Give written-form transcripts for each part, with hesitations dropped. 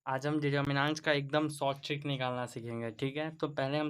आज हम डिटर्मिनेंट्स का एकदम शॉर्ट ट्रिक निकालना सीखेंगे, ठीक है। तो पहले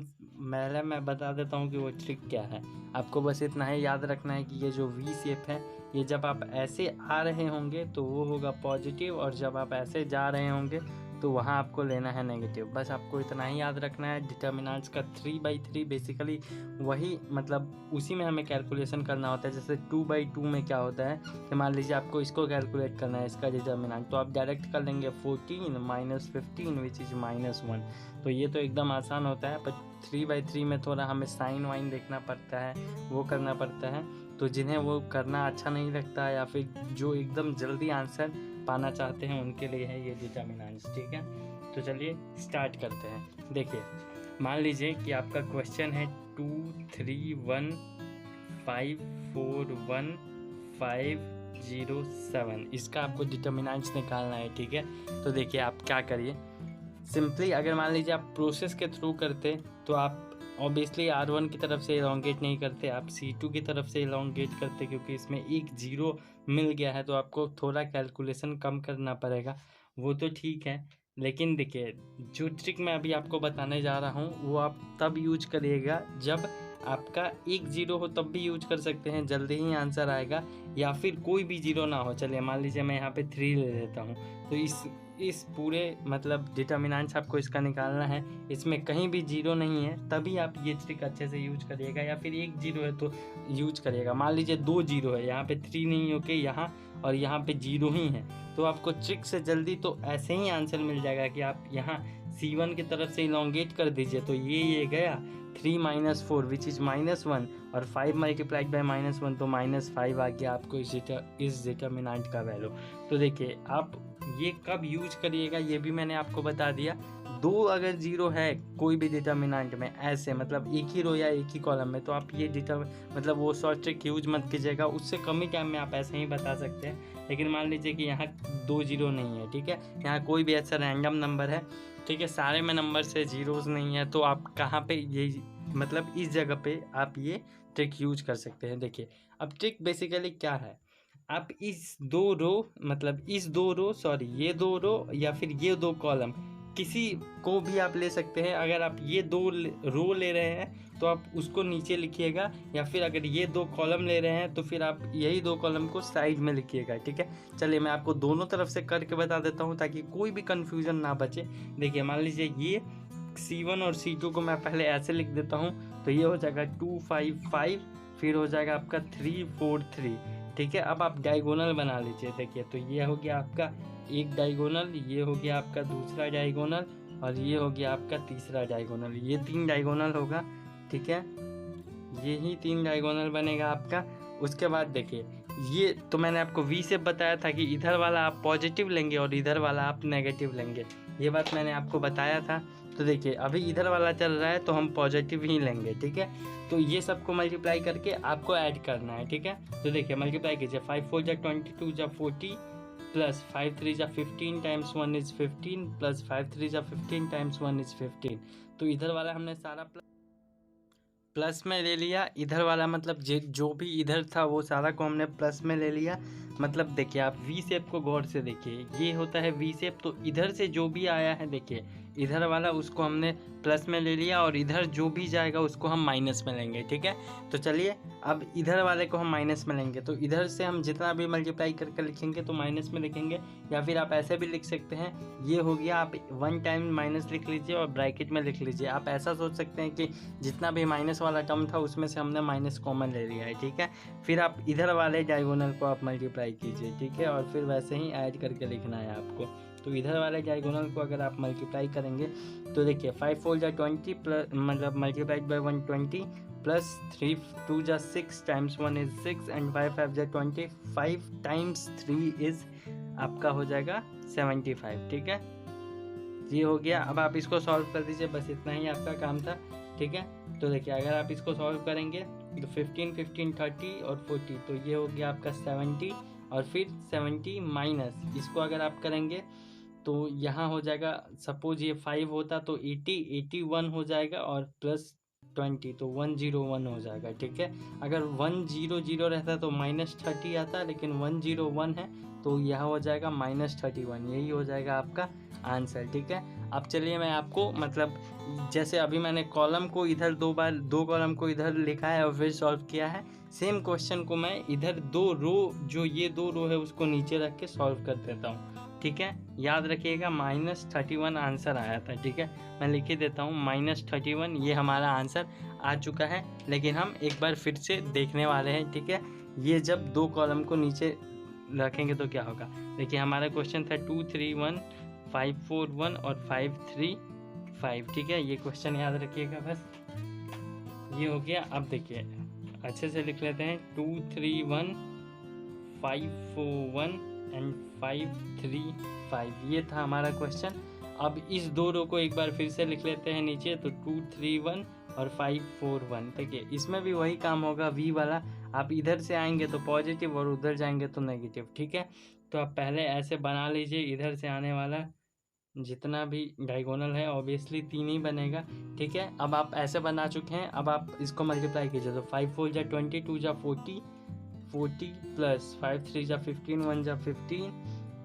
मैं बता देता हूँ कि वो ट्रिक क्या है। आपको बस इतना ही याद रखना है कि ये जो वी शेप है, ये जब आप ऐसे आ रहे होंगे तो वो होगा पॉजिटिव, और जब आप ऐसे जा रहे होंगे तो वहाँ आपको लेना है नेगेटिव। बस आपको इतना ही याद रखना है। डिटर्मिनेंट्स का 3/3 बेसिकली वही, मतलब उसी में हमें कैलकुलेशन करना होता है। जैसे 2/2 में क्या होता है कि मान लीजिए आपको इसको कैलकुलेट करना है, इसका डिटर्मिनेंट, तो आप डायरेक्ट कर लेंगे 14 - 15 विच इज़ -1। तो ये तो एकदम आसान होता है, पर 3/3 में थोड़ा हमें साइन वाइन देखना पड़ता है, वो करना पड़ता है। तो जिन्हें वो करना अच्छा नहीं लगता है या फिर जो एकदम जल्दी आंसर पाना चाहते हैं, उनके लिए है ये डिटर्मिनेंट्स, ठीक है। तो चलिए स्टार्ट करते हैं। देखिए, मान लीजिए कि आपका क्वेश्चन है 2 3 1 5 4 1 5 0 7। इसका आपको डिटर्मिनेंट्स निकालना है, ठीक है। तो देखिए आप क्या करिए, सिंपली अगर मान लीजिए आप प्रोसेस के थ्रू करते तो आप ऑब्वियसली R1 की तरफ से इलोंगेट नहीं करते, आप C2 की तरफ से इलोंगेट करते, क्योंकि इसमें एक जीरो मिल गया है तो आपको थोड़ा कैलकुलेशन कम करना पड़ेगा। वो तो ठीक है, लेकिन देखिए जो ट्रिक मैं अभी आपको बताने जा रहा हूँ वो आप तब यूज करिएगा जब आपका एक जीरो हो, तब भी यूज कर सकते हैं, जल्दी ही आंसर आएगा। या फिर कोई भी जीरो ना हो, चलिए मान लीजिए मैं यहाँ पे 3 ले लेता हूँ, तो इस पूरे मतलब डिटर्मिनेंट्स आपको इसका निकालना है, इसमें कहीं भी जीरो नहीं है, तभी आप ये ट्रिक अच्छे से यूज करिएगा। या फिर एक जीरो है तो यूज करिएगा। मान लीजिए 2 जीरो है, यहाँ पे 3 नहीं होके यहाँ और यहाँ पे जीरो ही है, तो आपको ट्रिक से जल्दी तो ऐसे ही आंसर मिल जाएगा कि आप यहाँ C1 की तरफ से इलोंगेट कर दीजिए, तो ये गया 3 - 4 विच इज़ -1, और 5 मल्टीप्लाइड बाई -1 तो -5 आ गया आपको इस डिटर्मिनेंट का वैल्यू। तो देखिए आप ये कब यूज करिएगा ये भी मैंने आपको बता दिया। दो अगर जीरो है कोई भी डिटर्मिनेंट में, ऐसे मतलब एक ही रो या एक ही कॉलम में, तो आप ये मतलब वो शॉर्ट ट्रिक यूज मत कीजिएगा। उससे कम ही टाइम में आप ऐसे ही बता सकते हैं। लेकिन मान लीजिए कि यहाँ 2 जीरो नहीं है, ठीक है, यहाँ कोई भी ऐसा रैंडम नंबर है, ठीक है, सारे में नंबर से जीरोज नहीं है, तो आप कहाँ पे ये मतलब इस जगह पे आप ये ट्रिक यूज कर सकते हैं। देखिए अब ट्रिक बेसिकली क्या है, आप इस दो रो सॉरी ये 2 रो या फिर ये 2 कॉलम किसी को भी आप ले सकते हैं। अगर आप ये 2 रो ले रहे हैं तो आप उसको नीचे लिखिएगा, या फिर अगर ये 2 कॉलम ले रहे हैं तो फिर आप यही 2 कॉलम को साइड में लिखिएगा, ठीक है। चलिए मैं आपको दोनों तरफ से करके बता देता हूँ ताकि कोई भी कन्फ्यूजन ना बचे। देखिए मान लीजिए ये C1 और C2 को मैं पहले ऐसे लिख देता हूँ, तो ये हो जाएगा 2 5 5, फिर हो जाएगा आपका 3 4 3, ठीक है। अब आप डायगोनल बना लीजिए। देखिए तो ये हो गया आपका एक डायगोनल, ये हो गया आपका दूसरा डायगोनल, और ये हो गया आपका तीसरा डायगोनल। ये 3 डायगोनल होगा, ठीक है, यही 3 डायगोनल बनेगा आपका। उसके बाद देखिए ये तो मैंने आपको वी शेप बताया था कि इधर वाला आप पॉजिटिव लेंगे और इधर वाला आप नेगेटिव लेंगे, ये बात मैंने आपको बताया था। तो देखिए अभी इधर वाला चल रहा है तो हम पॉजिटिव ही लेंगे, ठीक है। तो ये सबको मल्टीप्लाई करके आपको ऐड करना है, ठीक है। तो देखिए मल्टीप्लाई कीजिए, 5 4 जा 22 जा 40 प्लस 5 3 जा 15 टाइम्स 1 इज 15 प्लस 5 3 जा 15 टाइम्स 1 इज 15। तो इधर वाला हमने सारा प्लस में ले लिया, इधर वाला मतलब जो भी इधर था वो सारा को हमने प्लस में ले लिया। मतलब देखिए आप वी शेप को गौर से देखिए, ये होता है वी शेप, तो इधर से जो भी आया है देखिए इधर वाला उसको हमने प्लस में ले लिया, और इधर जो भी जाएगा उसको हम माइनस में लेंगे, ठीक है। तो चलिए अब इधर वाले को हम माइनस में लेंगे, तो इधर से हम जितना भी मल्टीप्लाई करके लिखेंगे तो माइनस में लिखेंगे, या फिर आप ऐसे भी लिख सकते हैं। ये हो गया, आप 1 टाइम माइनस लिख लीजिए और ब्रैकेट में लिख लीजिए। आप ऐसा सोच सकते हैं कि जितना भी माइनस वाला टर्म था उसमें से हमने माइनस कॉमन ले लिया है, ठीक है। फिर आप इधर वाले डायगोनल को आप मल्टीप्लाई कीजिए, ठीक है, और फिर वैसे ही ऐड करके लिखना है आपको। तो इधर वाले डायगोनल को अगर आप मल्टीप्लाई करेंगे तो देखिए 5 4 जा 20 प्लस मतलब मल्टीप्लाइड बाई 120 प्लस 3 2 जा 6 टाइम्स 1 इज 6 एंड 5 5 जा 25 टाइम्स 3 इज आपका हो जाएगा 75, ठीक है। ये हो गया। अब आप इसको सॉल्व कर दीजिए, बस इतना ही आपका काम था, ठीक है। तो देखिए अगर आप इसको सॉल्व करेंगे तो 15 15 30 और 40, तो ये हो गया आपका 70, और फिर 70 माइनस इसको अगर आप करेंगे तो यहाँ हो जाएगा, सपोज ये 5 होता तो 80 81 हो जाएगा, और प्लस 20 तो 101 हो जाएगा, ठीक है। अगर 100 रहता तो -30 आता, लेकिन 101 है तो यह हो जाएगा -31, यही हो जाएगा आपका आंसर। ठीक है, अब चलिए मैं आपको मतलब जैसे अभी मैंने कॉलम को इधर 2 बार 2 कॉलम को इधर लिखा है और फिर सॉल्व किया है, सेम क्वेश्चन को मैं इधर 2 रो, जो ये 2 रो है उसको नीचे रख के सॉल्व कर देता हूँ। ठीक है, याद रखिएगा -31 आंसर आया था। ठीक है, मैं लिख ही देता हूँ -31, ये हमारा आंसर आ चुका है। लेकिन हम एक बार फिर से देखने वाले हैं। ठीक है, ये जब 2 कॉलम को नीचे रखेंगे तो क्या होगा। देखिए हमारा क्वेश्चन था 2 3 1 5 4 1 और 5 3 5। ठीक है, ये क्वेश्चन याद रखिएगा बस, ये हो गया। अब देखिए अच्छे से लिख लेते हैं 2 3 1 5 4 1 एंड 5 3 5, ये था हमारा क्वेश्चन। अब इस 2 रो को एक बार फिर से लिख लेते हैं नीचे, तो 2 3 1 और 5 4 1। देखिए इसमें भी वही काम होगा, वी वाला आप इधर से आएंगे तो पॉजिटिव और उधर जाएंगे तो नेगेटिव। ठीक है, तो आप पहले ऐसे बना लीजिए, इधर से आने वाला जितना भी डायगोनल है ऑब्वियसली 3 ही बनेगा। ठीक है, अब आप ऐसे बना चुके हैं, अब आप इसको मल्टीप्लाई कीजिए, तो 5 4 जा 20, 2 जा 40 प्लस 5 3 जा 15, 1 जा 15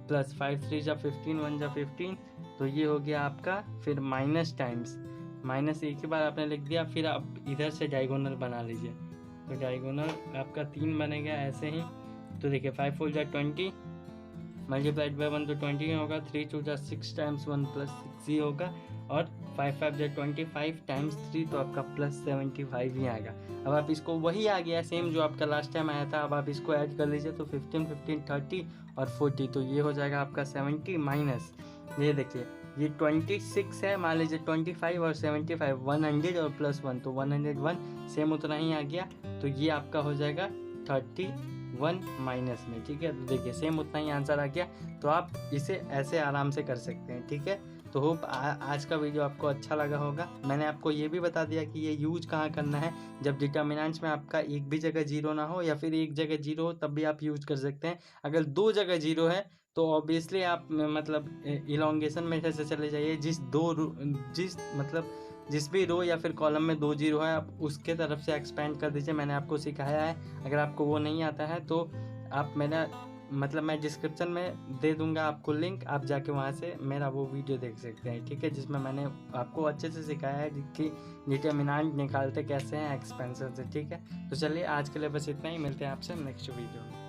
प्लस 5 3 जा 15, 1 जा 15, तो ये हो गया आपका। फिर माइनस टाइम्स माइनस एक ही बार आपने लिख दिया, फिर आप इधर से डायगोनल बना लीजिए, तो डायगोनल आपका 3 बनेगा ऐसे ही। तो देखिए 5 4 जा 20 मल्टीप्लाइड बाई 1 तो 20 होगा, 3 2 जा 6 टाइम्स 1 प्लस 6 ही होगा, और 5 5 जा 25 टाइम्स 3 तो आपका प्लस 75 ही आएगा। अब आप इसको वही आ गया सेम जो आपका लास्ट टाइम आया था, अब आप इसको ऐड कर लीजिए, तो 15 15 30 और 40, तो ये हो जाएगा आपका 70 माइनस, ये देखिए ये 26 है, मान लीजिए 25 और 75 100 और प्लस 1 तो 101, सेम उतना ही आ गया, तो ये आपका हो जाएगा 31 माइनस में। ठीक है, तो देखिए सेम उतना ही आंसर आ गया, तो आप इसे ऐसे आराम से कर सकते हैं। ठीक है, तो होप आज का वीडियो आपको अच्छा लगा होगा। मैंने आपको ये भी बता दिया कि ये यूज कहाँ करना है, जब डिटर्मिनेंट्स में आपका एक भी जगह जीरो ना हो या फिर एक जगह जीरो हो तब भी आप यूज कर सकते हैं। अगर 2 जगह जीरो है तो ऑब्वियसली आप मतलब इलोंगेशन मेथड से चले जाइए, जिस भी रो या फिर कॉलम में 2 जीरो है आप उसके तरफ से एक्सपेंड कर दीजिए, मैंने आपको सिखाया है। अगर आपको वो नहीं आता है तो आप मैं डिस्क्रिप्शन में दे दूंगा आपको लिंक, आप जाके वहाँ से मेरा वो वीडियो देख सकते हैं। ठीक है, जिसमें मैंने आपको अच्छे से सिखाया है कि डिटर्मिनेंट निकालते कैसे हैं एक्सपेंशन से। ठीक है, तो चलिए आज के लिए बस इतना ही, मिलते हैं आपसे नेक्स्ट वीडियो में।